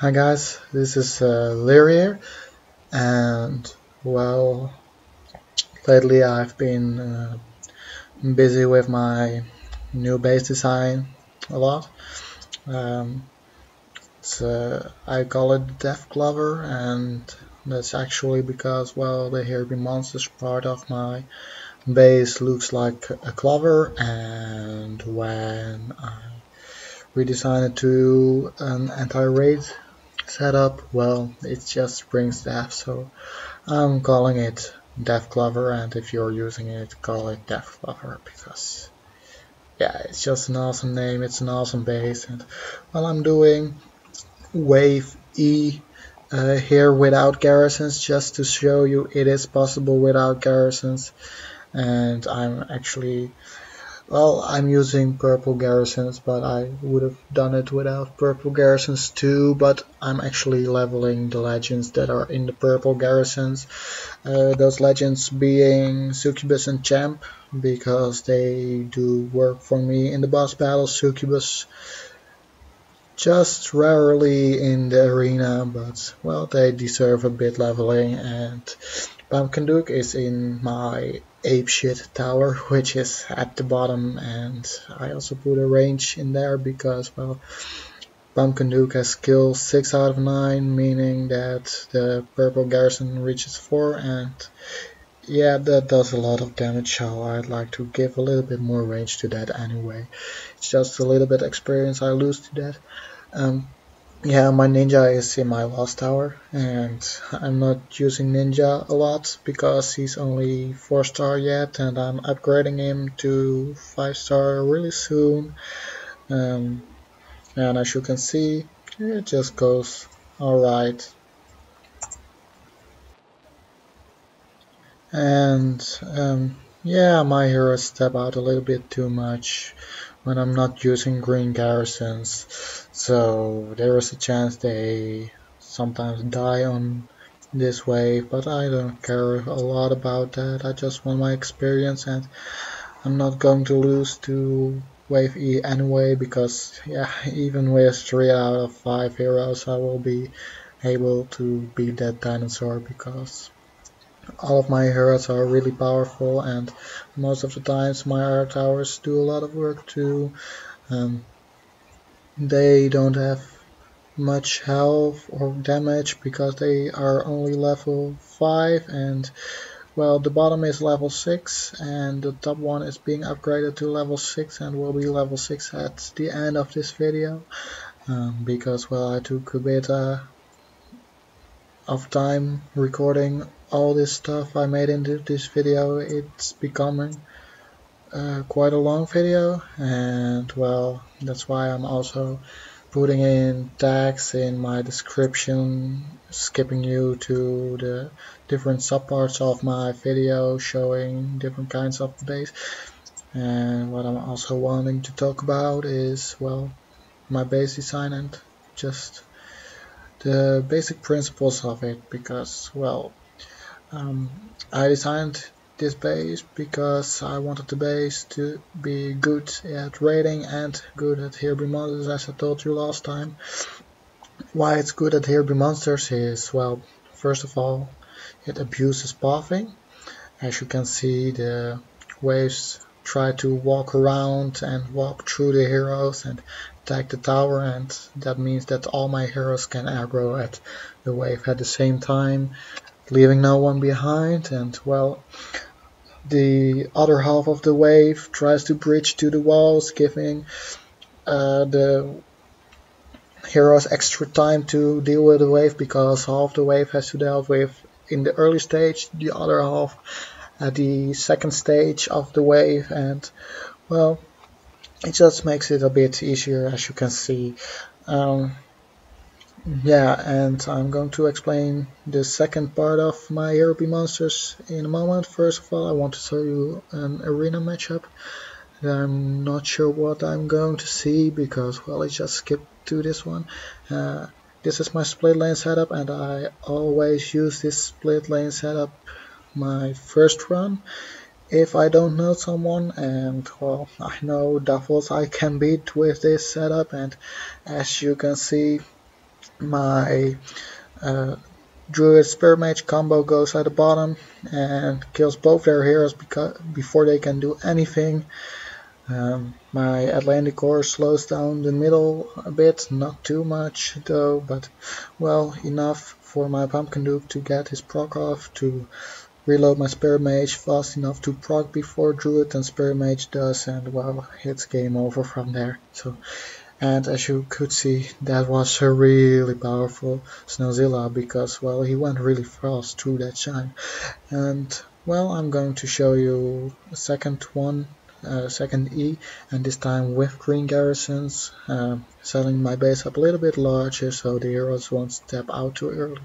Hi guys, this is Lear here, and well, lately I've been busy with my new base design a lot. Um, I call it Death Clover, and that's actually because, well, the Here Be Monsters part of my base looks like a clover, and when I redesign it to an anti-raid setup, well, it just brings death, so I'm calling it Death Clover, and if you're using it, call it Death Clover, because yeah, it's just an awesome name, it's an awesome base, and well, I'm doing Wave E here without garrisons, just to show you it is possible without garrisons, and I'm using purple garrisons, but I would have done it without purple garrisons too, but I'm actually leveling the legends that are in the purple garrisons. Those legends being Succubus and Champ, because they do work for me in the boss battles. Succubus just rarely in the arena, but well, they deserve a bit leveling, and Pumpkin Duke is in my apeshit tower, which is at the bottom, and I also put a range in there because, well, Pumpkin Duke has skill 6 out of 9, meaning that the purple garrison reaches 4, and yeah, that does a lot of damage, so I'd like to give a little bit more range to that anyway. It's just a little bit experience I lose to that. Yeah, my ninja is in my last tower, and I'm not using ninja a lot because he's only 4-star yet, and I'm upgrading him to 5-star really soon. And as you can see, it just goes alright. And yeah, my heroes step out a little bit too much when I'm not using green garrisons, so there is a chance they sometimes die on this wave, but I don't care a lot about that. I just want my experience, and I'm not going to lose to wave E anyway, because yeah, even with 3 out of 5 heroes I will be able to beat that dinosaur, because all of my heroes are really powerful, and most of the times my air towers do a lot of work too. They don't have much health or damage because they are only level 5, and well, the bottom is level 6 and the top one is being upgraded to level 6 and will be level 6 at the end of this video, because well, I took a bit of time recording all this stuff I made into this video. It's becoming quite a long video, and well, that's why I'm also putting in tags in my description, skipping you to the different subparts of my video showing different kinds of base. And what I'm also wanting to talk about is, well, my base design and just the basic principles of it, because well, I designed this base because I wanted the base to be good at raiding and good at Here Be Monsters, as I told you last time. Why it's good at Here Be Monsters is, well, first of all, it abuses pathing. As you can see, the waves try to walk around and walk through the heroes and attack the tower, and that means that all my heroes can aggro at the wave at the same time, leaving no one behind. And well, the other half of the wave tries to bridge to the walls, giving the heroes extra time to deal with the wave, because half the wave has to deal with in the early stage, the other half at the second stage of the wave, and well, it just makes it a bit easier, as you can see. Yeah, and I'm going to explain the second part of my Here Be Monsters in a moment. First of all, I want to show you an arena matchup. I'm not sure what I'm going to see because, well, I just skipped to this one. This is my split lane setup, and I always use this split lane setup my first run if I don't know someone, and well, I know Dafozz I can beat with this setup, and as you can see, my Druid Spirit Mage combo goes at the bottom and kills both their heroes before they can do anything. My Atlantic Core slows down the middle a bit, not too much though, but well enough for my Pumpkin Duke to get his proc off, to reload my Spirit Mage fast enough to proc before Druid and Spirit Mage does, and well, it's game over from there. And as you could see, that was a really powerful snowzilla because well, he went really fast through that shine. And well, I'm going to show you a second one, second E, and this time with green garrisons, setting my base up a little bit larger so the heroes won't step out too early.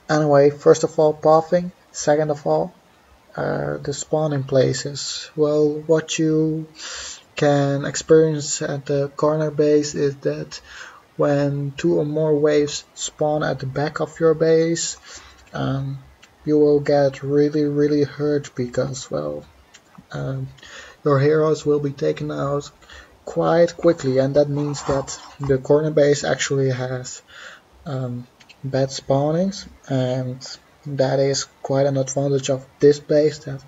Anyway, first of all, pathing. Second of all, the spawning places. Well, what you can experience at the corner base is that when 2 or more waves spawn at the back of your base, you will get really hurt because, well, your heroes will be taken out quite quickly, and that means that the corner base actually has bad spawnings, and that is quite an advantage of this base, that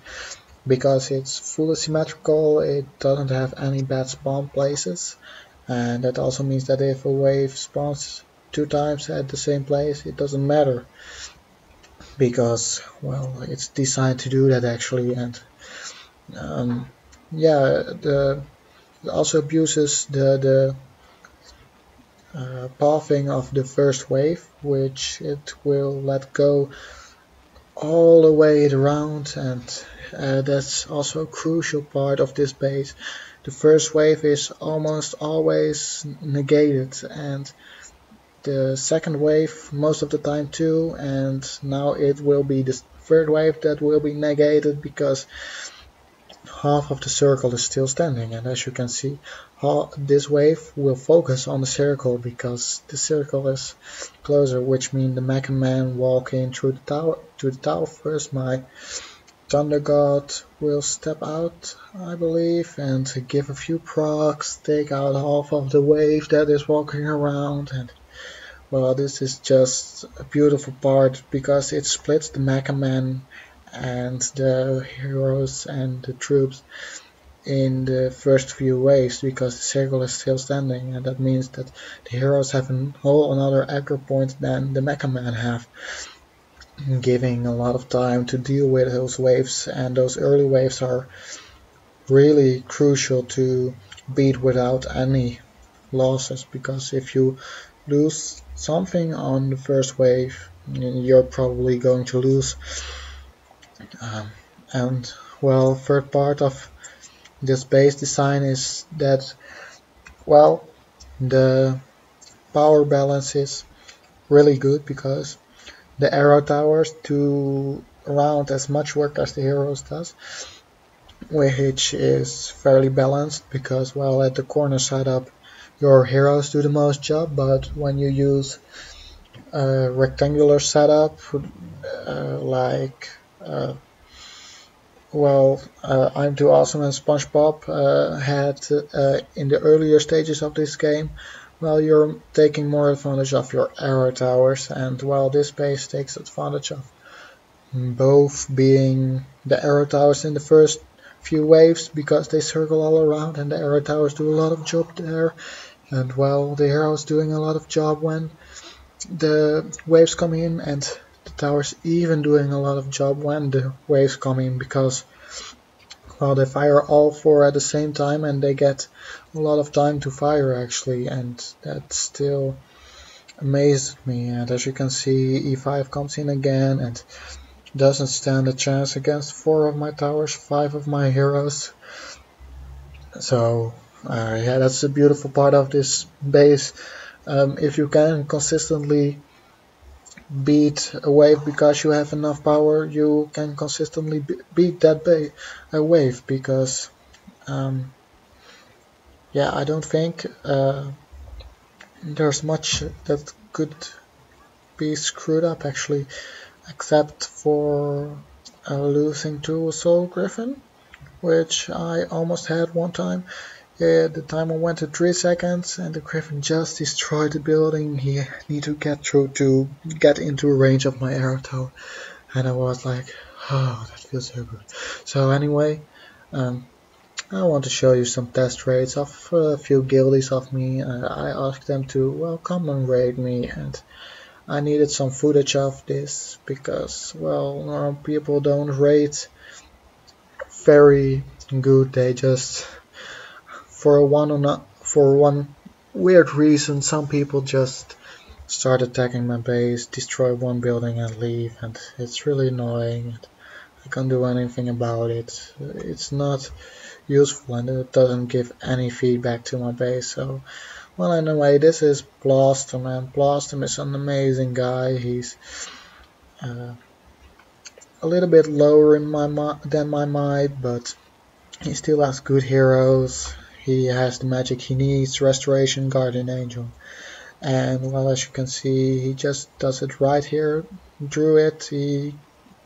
because it's fully symmetrical, it doesn't have any bad spawn places, and that also means that if a wave spawns 2 times at the same place, it doesn't matter because well, it's designed to do that actually. And yeah, it also abuses the pathing of the first wave, which it will let go all the way around, and that's also a crucial part of this base. The first wave is almost always negated, and the second wave most of the time too, and now it will be the third wave that will be negated because half of the circle is still standing, and as you can see, this wave will focus on the circle because the circle is closer, which means the Mecha Man walking through the tower first. My Thunder God will step out, I believe, and give a few procs, take out half of the wave that is walking around, and well, this is just a beautiful part because it splits the Mecha Man and the heroes and the troops in the first few waves because the circle is still standing, and that means that the heroes have a whole another aggro point than the Mecha Man have, giving a lot of time to deal with those waves, and those early waves are really crucial to beat without any losses, because if you lose something on the first wave, you're probably going to lose. And well, third part of this base design is that, well, the power balance is really good because the arrow towers do around as much work as the heroes does, which is fairly balanced because, well, at the corner setup your heroes do the most job, but when you use a rectangular setup like I'm Too Awesome and SpongeBob had in the earlier stages of this game, well, you're taking more advantage of your arrow towers, and well, this base takes advantage of both being the arrow towers in the first few waves because they circle all around and the arrow towers do a lot of job there, and well, the heroes doing a lot of job when the waves come in, and the towers even doing a lot of job when the waves come in because, well, they fire all 4 at the same time and they get a lot of time to fire actually, and that still amazed me. And as you can see, E5 comes in again and doesn't stand a chance against 4 of my towers, 5 of my heroes. So yeah, that's a beautiful part of this base. If you can consistently beat a wave because you have enough power, you can consistently beat that wave because yeah, I don't think there's much that could be screwed up actually, except for losing to a Soul Griffin, which I almost had one time. The timer went to 3 seconds and the Griffin just destroyed the building. He need to get through to get into range of my arrow tower. And I was like, oh, that feels so good. So anyway, I want to show you some test raids of a few guildies of me. I asked them to, well, come and raid me, and I needed some footage of this because, well, normal people don't raid very good. They just, for one weird reason, some people just start attacking my base, destroy one building and leave, and it's really annoying. I can't do anything about it. It's not useful and it doesn't give any feedback to my base. So, well, anyway, this is Blastem, and Blastem is an amazing guy. He's a little bit lower in than my might, but he still has good heroes. He has the magic he needs, Restoration, Guardian Angel. And well, as you can see, he just does it right here. Druid, he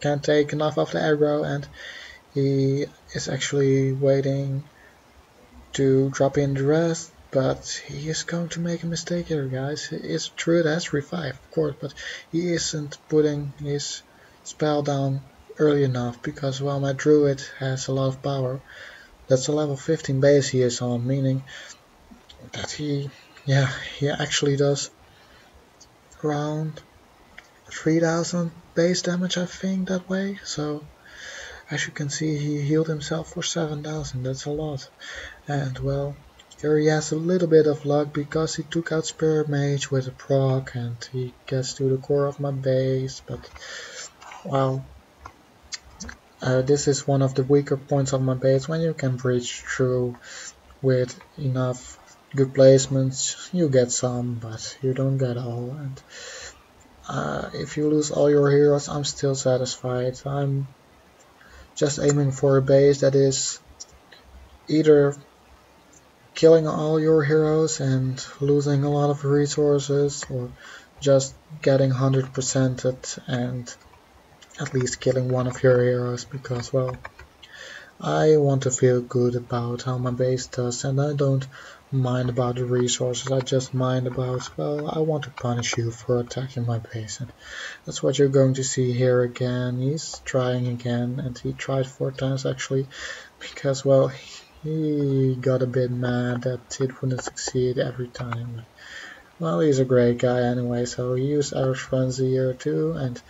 can't take enough of the aggro, and he is actually waiting to drop in the rest, but he is going to make a mistake here, guys. His Druid has revive, of course, but he isn't putting his spell down early enough because, well, my Druid has a lot of power. That's a level 15 base he is on, meaning that he actually does around 3000 base damage, I think, that way. So as you can see, he healed himself for 7000. That's a lot. And well, here he has a little bit of luck because he took out Spirit Mage with a proc and he gets to the core of my base. But well, this is one of the weaker points of my base. When you can breach through with enough good placements, you get some, but you don't get all. And if you lose all your heroes, I'm still satisfied. I'm just aiming for a base that is either killing all your heroes and losing a lot of resources, or just getting 100%ed and at least killing one of your heroes, because, well, I want to feel good about how my base does, and I don't mind about the resources. I just mind about, well, I want to punish you for attacking my base, and that's what you're going to see here again. He's trying again, and he tried 4 times actually, because, well, he got a bit mad that it wouldn't succeed every time. Well, he's a great guy anyway, so he used Irish Frenzy here too, and,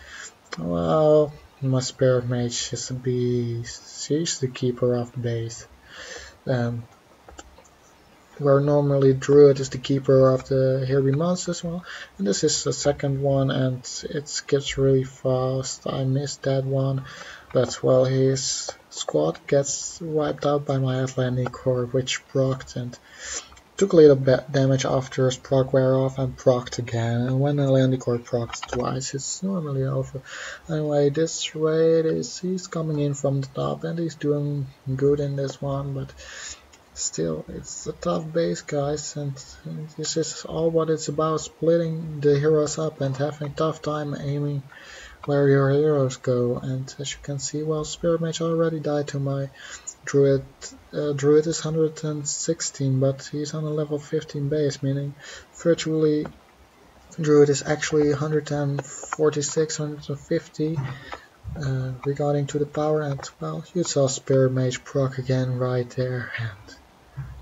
well, my Spirit Mage is a beast. She's the keeper of the base. Where normally Druid is the keeper of the heavy monsters, well, and this is the second one, and it skips really fast. I missed that one, but, well, his squad gets wiped out by my Atlantic Core, which procced and took a little bit damage after his proc wear off and procced again. And when Atlantic Core procs twice, it's normally over. Anyway, this raid he's coming in from the top and he's doing good in this one, but still, it's a tough base, guys, and this is all what it's about, splitting the heroes up and having a tough time aiming where your heroes go. And as you can see, well, Spirit Mage already died to my Druid. Druid is 116, but he's on a level 15 base, meaning virtually Druid is actually 146, 150 regarding to the power. And, well, you saw Spirit Mage proc again right there, and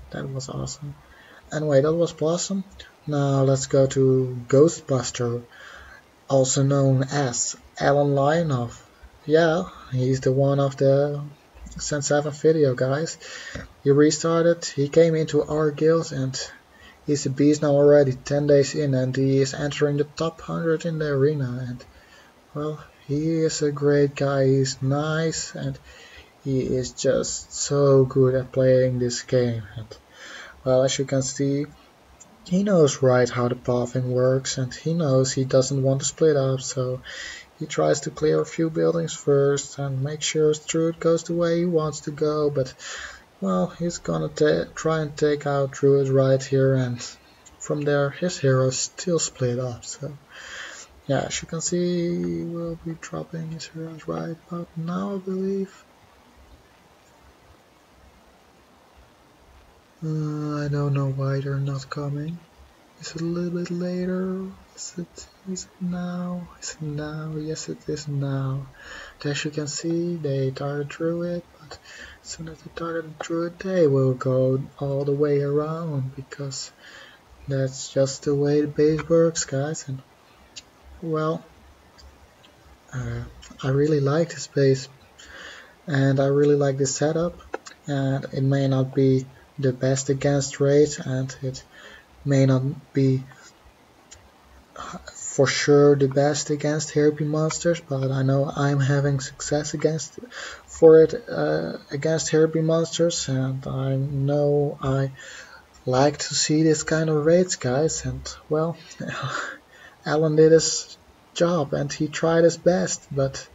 that was awesome. Anyway, that was Blastem. Now let's go to Ghostbuster, also known as Alanlianov. Yeah, he's the one of the Sen 7 video, guys. He restarted, he came into our guild, and he's a beast now already 10 days in, and he is entering the top 100 in the arena. And, well, he is a great guy, he's nice, and he is just so good at playing this game. And, well, as you can see, he knows right how the pathing works, and he knows he doesn't want to split up, so he tries to clear a few buildings first and make sure his Druid goes the way he wants to go. But, well, he's gonna try and take out Druid right here, and from there his heroes still split up. So yeah, as you can see, he will be dropping his heroes right about now, I believe. I don't know why they're not coming. Is it a little bit later? Is it now? Is it now? Yes, it is now. And as you can see, they target through it, but as soon as they target through it, they will go all the way around, because that's just the way the base works, guys. And well, I really like this base, and I really like this setup. And it may not be the best against raids, and it may not be for sure the best against HBM monsters, but I know I'm having success against HBM monsters, and I know I like to see this kind of raids, guys. And well, Alan did his job and he tried his best, but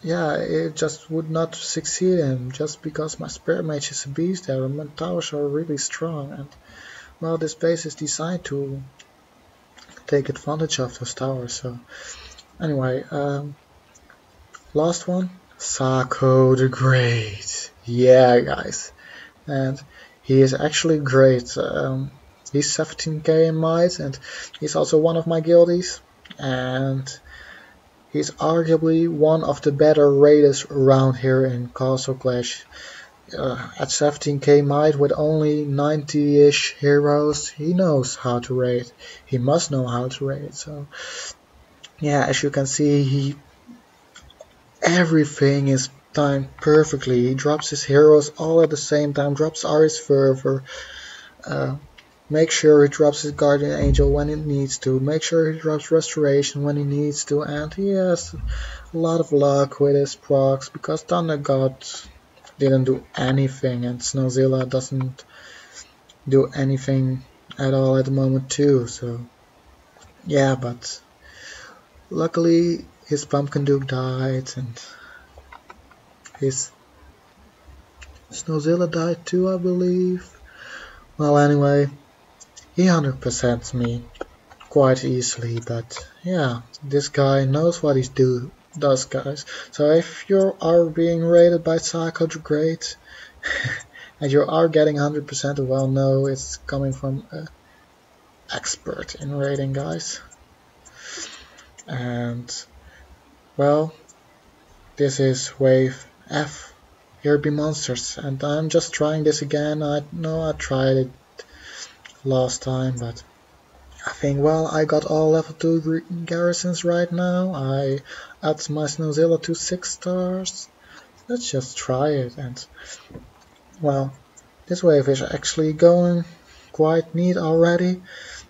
yeah, it just would not succeed him, just because my Spirit Mage is a beast there and my towers are really strong. And well, this base is designed to take advantage of those towers. So anyway, last one, Sakothegreat. Yeah, guys, and he is actually great. He's 17k in might, and he's also one of my guildies, and he's arguably one of the better raiders around here in Castle Clash. At 17k might with only 90-ish heroes, he knows how to raid. He must know how to raid. So yeah, as you can see, everything is timed perfectly. He drops his heroes all at the same time, drops Aris Fervor, make sure he drops his Guardian Angel when it needs to, make sure he drops Restoration when he needs to, and he has a lot of luck with his procs, because Thunder God didn't do anything, and Snowzilla doesn't do anything at all at the moment too. So yeah, but luckily his Pumpkin Duke died, and his Snowzilla died too, I believe. Well, anyway, he 100%s me quite easily, but yeah, this guy knows what he does, guys. So if you are being raided by Sakothegreat and you are getting 100%, well, no, it's coming from an expert in raiding, guys. And well, this is wave F, HBM monsters, and I'm just trying this again. I know I tried it last time, but I think, well, I got all level 2 garrisons right now. I upped my Snowzilla to 6 stars. Let's just try it. And well, this wave is actually going quite neat already.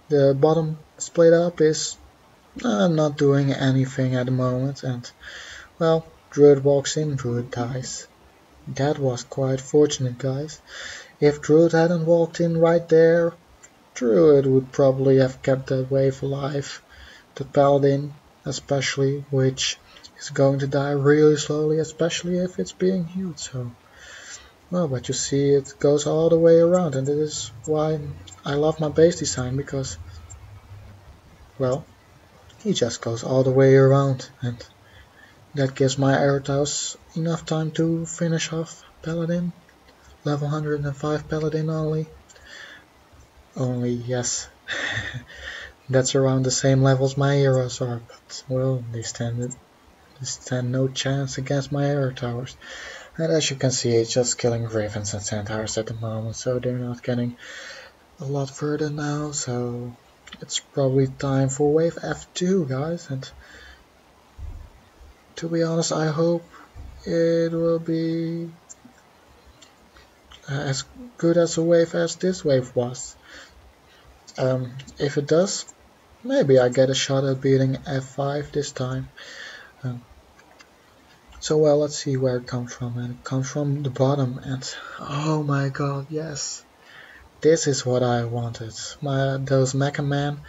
The bottom split up is not doing anything at the moment, and well, Druid walks in, Druid dies. That was quite fortunate, guys. If Druid hadn't walked in right there, Druid would probably have kept that wave alive. The Paladin especially, which is going to die really slowly, especially if it's being healed. So well, but you see, it goes all the way around, and this is why I love my base design, because well, he just goes all the way around, and that gives my Airtaus enough time to finish off Paladin. Level 105 Paladin only. Yes. That's around the same levels my heroes are, but well, they stand no chance against my air towers. And as you can see, it's just killing ravens and centaurs at the moment, so they're not getting a lot further now. So it's probably time for wave F2, guys. And to be honest, I hope it will be as good as a wave as this wave was. If it does, maybe I get a shot at beating F5 this time. So well, let's see where it comes from, and it comes from the bottom, and oh my god, yes, this is what I wanted. Those Mecha Men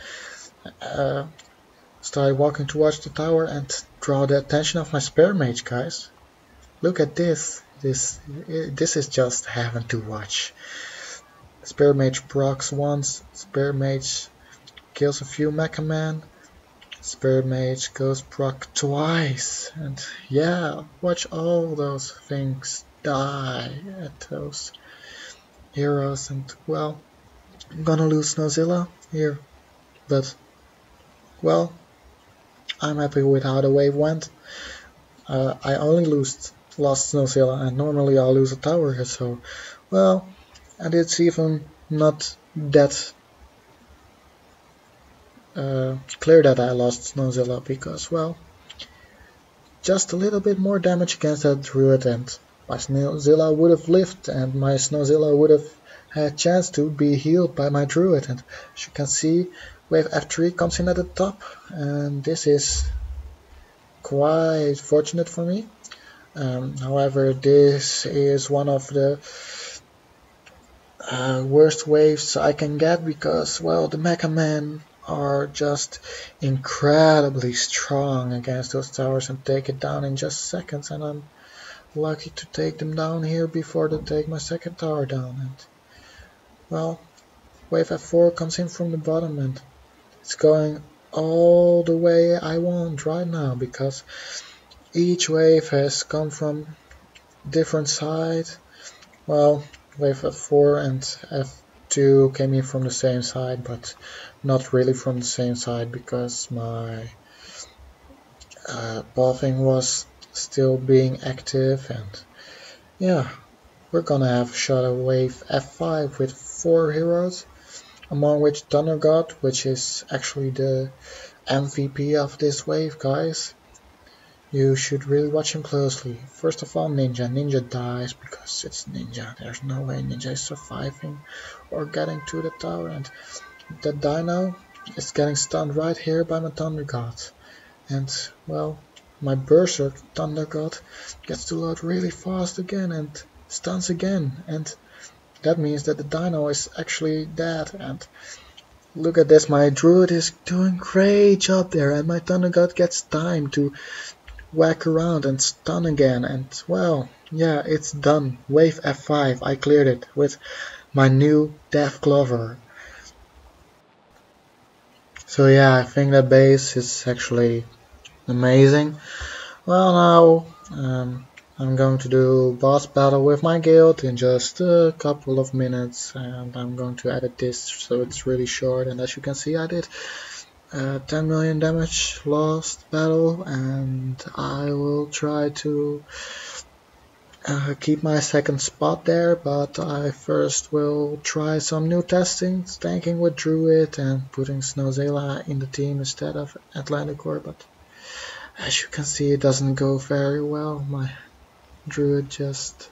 started walking towards the tower and draw the attention of my Spirit Mage, guys. Look at this. This is just heaven to watch. Spirit Mage procs once, Spirit Mage kills a few Mecha Men, Spirit Mage goes proc twice, and yeah, watch all those things die at those heroes, and well, I'm gonna lose snowzilla here, but well, I'm happy with how the wave went. I only lost snowzilla, and normally I lose a tower here, so well, and it's even not that clear that I lost snowzilla, because well, just a little bit more damage against that druid and my snowzilla would have lived, and my snowzilla would have had a chance to be healed by my druid. And as you can see, wave F3 comes in at the top, and this is quite fortunate for me. However, this is one of the worst waves I can get, because well, the Mecha Men are just incredibly strong against those towers and take it down in just seconds, and I'm lucky to take them down here before they take my second tower down. And well, wave F4 comes in from the bottom, and it's going all the way I want right now, because each wave has come from different side. Well, wave F4 and F2 came in from the same side, but not really from the same side, because my buffing was still being active. And yeah, we're gonna have a shot at wave F5 with 4 heroes, among which Thunder God, which is actually the MVP of this wave, guys. You should really watch him closely. First of all, Ninja. Ninja dies because it's Ninja. There's no way Ninja is surviving or getting to the tower. And the Dino is getting stunned right here by my Thunder God. And, well, my Berserk Thunder God gets to load really fast again and stuns again. And that means that the Dino is actually dead. And look at this, my Druid is doing great job there. And my Thunder God gets time to whack around and stun again, and well, yeah, it's done. Wave F5, I cleared it with my new Death Clover. So yeah, I think that base is actually amazing. Well, now I'm going to do boss battle with my guild in just a couple of minutes, and I'm going to edit this so it's really short. And as you can see, I did 10 million damage lost battle, and I will try to keep my second spot there, but I first will try some new testings, tanking with Druid and putting snowzilla in the team instead of Atlanticor, but as you can see, it doesn't go very well. My Druid just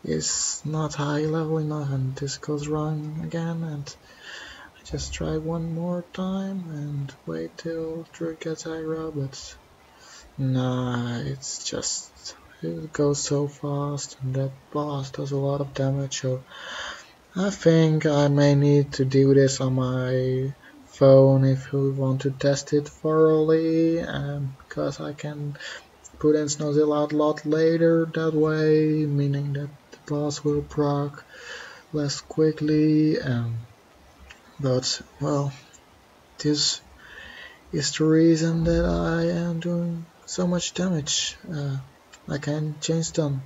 is not high level enough, and this goes wrong again, and just try one more time and wait till Druid gets aggro, but nah, it's just, it goes so fast, and that boss does a lot of damage, so I think I may need to do this on my phone if you want to test it thoroughly, because I can put in snowzilla a lot later that way, meaning that the boss will proc less quickly. But, well, this is the reason that I am doing so much damage. I can chainstun,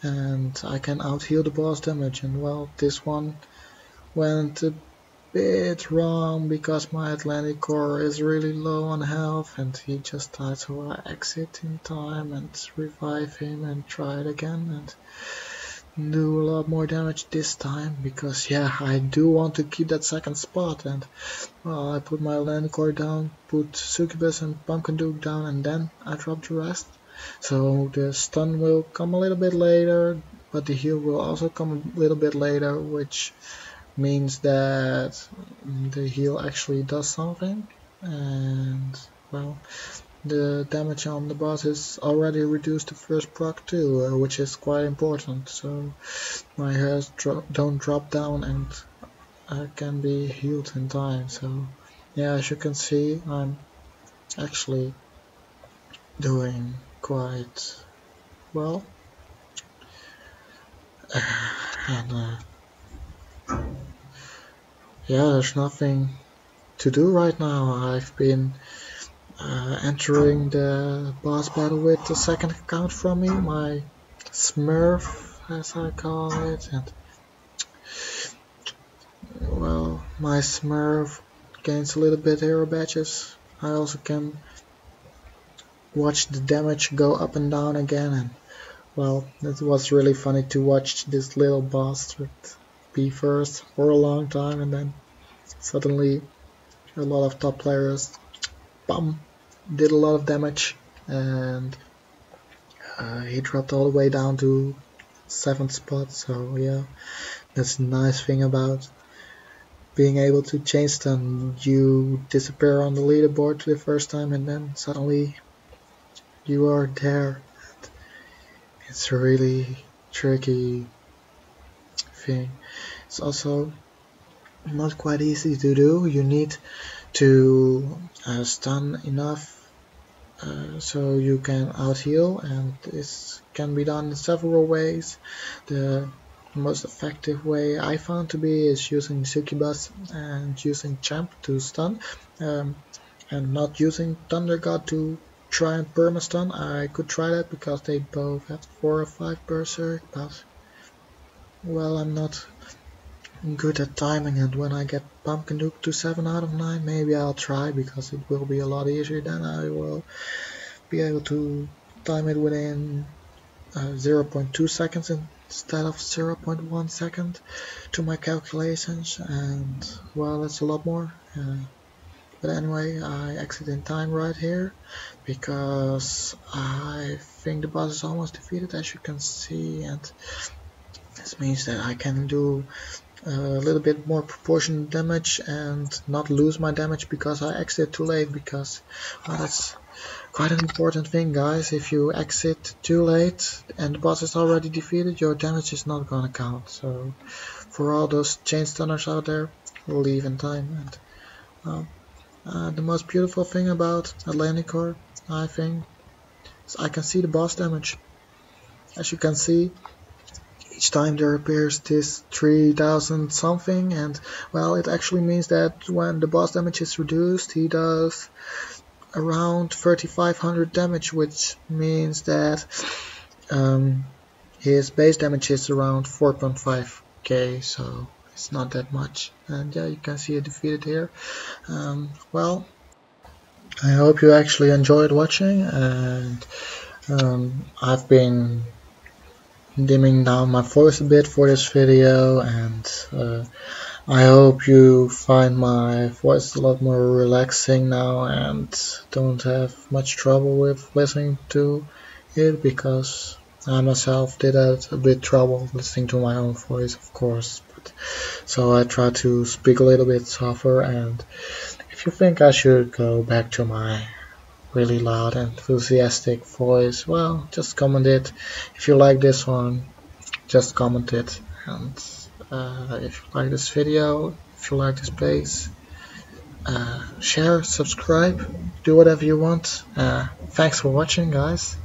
and I can out-heal the boss damage, and well, this one went a bit wrong because my Atlanticor is really low on health, and he just died, so I exit in time and revive him and try it again, and do a lot more damage this time, because yeah, I do want to keep that second spot. And well, I put my Atlanticor down, put Succubus and Pumpkin Duke down, and then I drop the rest. So the stun will come a little bit later, but the heal will also come a little bit later, which means that the heal actually does something. And well, the damage on the boss is already reduced to first proc too, which is quite important, so my hairs don't drop down and I can be healed in time. So yeah, as you can see, I'm actually doing quite well. And yeah, there's nothing to do right now. I've been entering the boss battle with the second account from me, my Smurf as I call it, and well, my Smurf gains a little bit hero badges. I also can watch the damage go up and down again, and well, it was really funny to watch this little bastard be first for a long time, and then suddenly a lot of top players did a lot of damage, and he dropped all the way down to 7th spot. So yeah, that's a nice thing about being able to chainstun. You disappear on the leaderboard the first time, and then suddenly you are there. It's a really tricky thing. It's also not quite easy to do. You need to stun enough so you can out heal, and this can be done in several ways. The most effective way I found to be is using Succubus and using Champ to stun, and not using Thunder God to try and perma-stun. I could try that because they both had 4 or 5 berserk, but well, I'm not good at timing, and when I get Pumpkin Duke to 7 out of 9, maybe I'll try, because it will be a lot easier. Then I will be able to time it within 0.2 seconds instead of 0.1 second to my calculations, and well, that's a lot more. But anyway, I exit in time right here because I think the boss is almost defeated, as you can see, and this means that I can do a little bit more proportionate damage and not lose my damage because I exited too late, because well, that's quite an important thing, guys. If you exit too late and the boss is already defeated, your damage is not gonna count. So for all those chain stunners out there, leave in time. And the most beautiful thing about Atlantic, I think, is I can see the boss damage. As you can see, each time there appears this 3000 something, and well, it actually means that when the boss damage is reduced, he does around 3500 damage, which means that his base damage is around 4.5k, so it's not that much. And yeah, you can see it defeated here. Well, I hope you actually enjoyed watching, and I've been dimming down my voice a bit for this video, and I hope you find my voice a lot more relaxing now and don't have much trouble with listening to it, because I myself did have a bit trouble listening to my own voice, of course. So I try to speak a little bit softer, and if you think I should go back to my really loud and enthusiastic voice, well, just comment it. If you like this one, just comment it. And if you like this video, if you like this page, share, subscribe, do whatever you want. Thanks for watching, guys.